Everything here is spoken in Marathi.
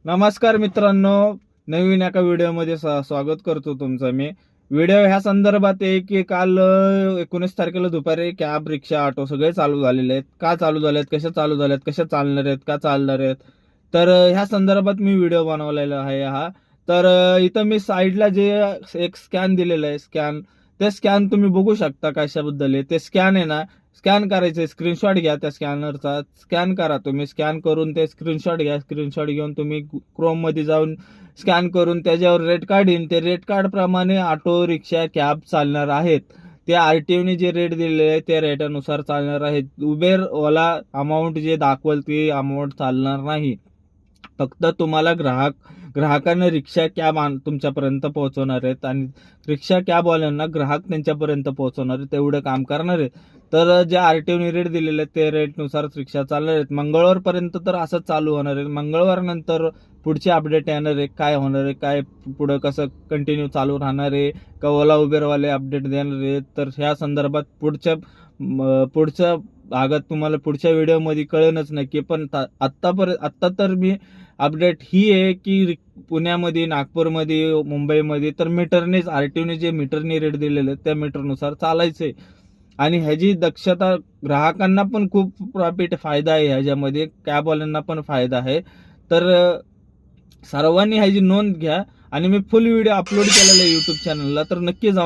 नमस्कार मित्रांनो, नवीन एका व्हिडिओमध्ये स्वागत करतो तुमचं मी. व्हिडिओ ह्या संदर्भात आहे की काल 19 तारखेला दुपारी कॅब, रिक्षा, ऑटो सगळे चालू झालेले आहेत. का चालू झालेत, कशा चालू झालेत, कशा चालणार आहेत, का चालणार आहेत, तर ह्या संदर्भात मी व्हिडिओ बनवलेला आहे हा. तर इथं मी साईडला जे एक स्कॅन दिलेलं आहे, ते स्कॅन तुम्ही बघू शकता कशाबद्दल आहे. ते स्कॅन आहे ना, स्कॅन करायचं, स्क्रीनशॉट घ्या त्या स्कॅनरचा, स्कॅन करा तुम्ही. स्कॅन करून ते स्क्रीनशॉट घ्या, स्क्रीनशॉट घेऊन तुम्ही क्रोम मध्ये जाऊन स्कॅन करून त्याच्यावर रेट कार्ड येईल. ते रेट कार्ड प्रमाणे ऑटो, रिक्षा, कॅब चालणार आहेत. ते आरटीओने जे रेट दिलेले आहे त्या रेटानुसार चालणार आहेत. उबेर, ओला अमाऊंट जे दाखवल ते अमाऊंट चालणार नाही. फक्त तुम्हाला ग्राहकांना रिक्षा, कॅब तुमच्यापर्यंत पोहोचवणार आहेत आणि रिक्षा, कॅबवाल्यांना ग्राहक त्यांच्यापर्यंत पोहोचवणार आहेत, तेवढं काम करणार आहेत. तर जे आरटीओने रेट दिलेले आहेत ते रेटनुसारच रिक्षा चालणार आहेत. मंगळवारपर्यंत तर असंच चालू होणार आहे. मंगळवार नंतर पुढचे अपडेट येणार आहे, काय होणार आहे, काय पुढं कसं कंटिन्यू चालू राहणार आहे, का ओला उबेरवाले अपडेट देणार आहेत, तर ह्या संदर्भात पुढच्या भागात तुम्हाला पुढच्या व्हिडिओमध्ये कळेलच नक्की. पण आत्ता तर मी अपडेट ही आहे की पुण्यामध्ये, नागपूरमध्ये, मुंबईमध्ये तर मीटरनेच, आरटीओने जे मीटरने रेट दिलेले त्या मीटरनुसार चालायचंय. आणि ह्याची दक्षता ग्राहकांना पण खूप प्रॉफिट, फायदा आहे ह्याच्यामध्ये, कॅबवाल्यांना पण फायदा आहे. तर सर्वांनी ह्याची नोंद घ्या. आणि मी फुल व्हिडिओ अपलोड केलेला आहे यूट्यूब चॅनलला, तर नक्की जाऊन